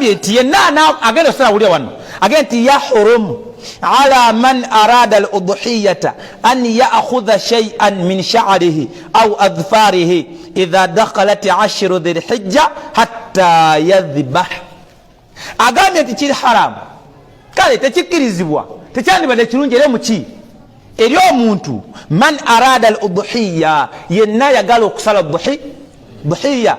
agambye nti yenna agenda osala wulya wano agenda nti yahrum ala man arada al-udhiyata an ya'khudha shay'an min sha'rihi aw adfarihi idha dakhalat 10 dhil-hijja hatta yadhbah. Agambye nti kiri haramu kale tekikirizibwa tekyandibadde kirungi eri muki eri omuntu man arada al-udhiya yenna yagala okusala dhuhiya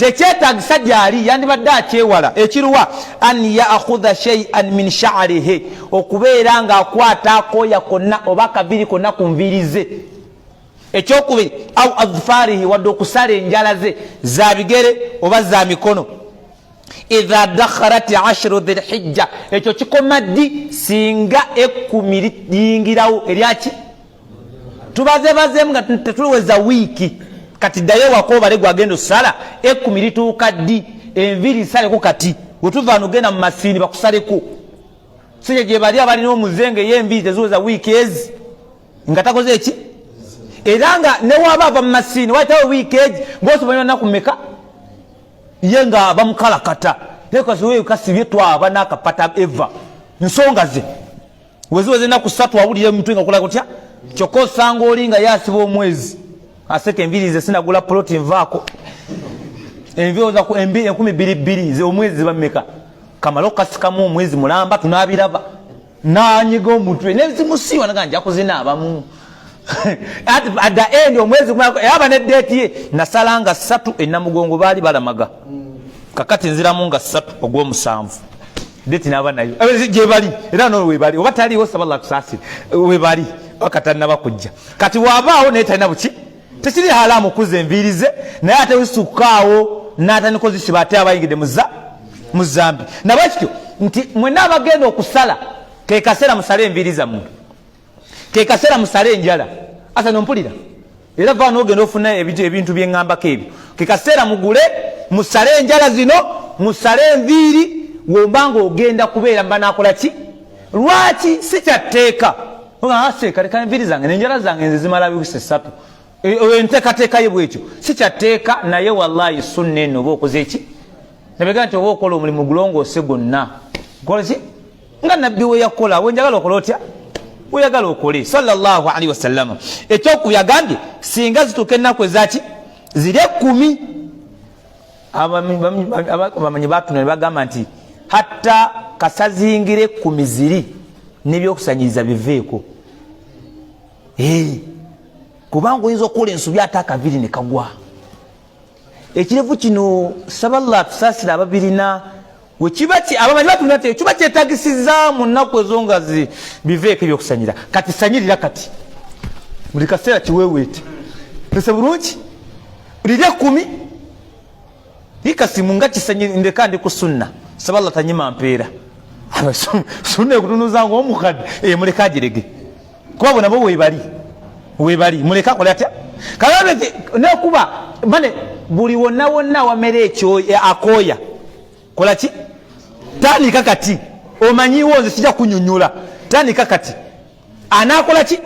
tekyetagisa gyali yandibadde akyewala ekiruwa an ya'khudha shay'an min sha'rihi okubeera nga akwata akoya konna oba kabiri konna ku nvirize ekyokubiri aw adfarihi wadde okusala enjala ze za bigere oba za mikono idha dakharat 10 dhil-hijja ekyo kikoma ddi singa 10 liyingirawo eryaki tubazebazeemu nga tetuweza wiiki kati ddayo wako obale gwagenda osala 10 lituuka ddi enviri saleko kati wetuva nogenda mu masini bakusaleko sije gye bali abalina omuzenge y'enviri teziweza wiiki ezi nga takoze eki era nga newaba ava mu masini wayitawo wiiki egi ng'osobanya naku mmeka ye nga bamukalakata ekasiwe kasibye twaba n'akapata eva nsonga ze weziweze naku 3 awulire mutwe nga kulaka kutya kyokka osanga oli nga yasiba omwezi aseka enviri ze sinagula ploti nvaako enviri oza ku 12 ze omwezi ziba mmeka kamala okasikamu omwezi mulamba tunaabiraba nanyiga omutwe nezimusiiwa naga nja kuzinaabamu at the end omwezi yaba ne date ye nasalanga 3 enamugongo baali balamaga kakati nziramu nga 3 ogw'omusanvu date naba nayo gye bali era no we bali oba taliwo saballa kusasi we bali wakatana bakujja kati wabaawo naye talina buki tekiri halamu kuza envirize naye ate usukaawo n'atandika ozisiba ate abayingidde mu zambi nabwekityo nti mwenna abagenda okusala ke kaseera musale enviriza muntu ke kaseera musale enjala asa nompulira era vana ogenda ofuna ebintu byeŋŋambako ebyo ke kaseera mugule musale enjala zino musale enviiri wombanga ogenda kubeera mba nakola ki lwaki si kyatteeka aseeka leka enviiri zange nenjala zange nze zimala biwise 3 enteekateeka ye bwekyo si kyatteeka naye wallahi sunna eno oba okoze eki nabega nti oba okola omulimu gulongoose gwonna okola ki nga nabbi we yakola wenjagala okola otya uyagala okole sallallahu alaihi wasallam ekyokubi agambye singa zituuka ennaku ezaki ziri 10 abamanyi batuna ne bagamba nti hatta kasazingire 10 ziri n'ebyokusanyiriza biveeko kubanga oyinza okukola ensobi ate akabiri ne kagwa ekirevu kino saballa tusaasira ababirina abamanyi batuna nti kiba kyetagisiza mu nnaku ezo nga biveeko ebyokusanyira kati sanyirira kati buli kaseera kiweeweete pese bulungi liri 10 likasimu nga kisanyirindeka ndi ku sunna saballa tanyima mpeera sunna ekutunuzanga omukadde muleka agirege kuba bonabo webali muleka akola atya kalabe nekuba mane buli wonna wonna wamere ekyo akooya kola ki tandika kati omanyiwo nze sijja kunyunyula tandika kati anakola ki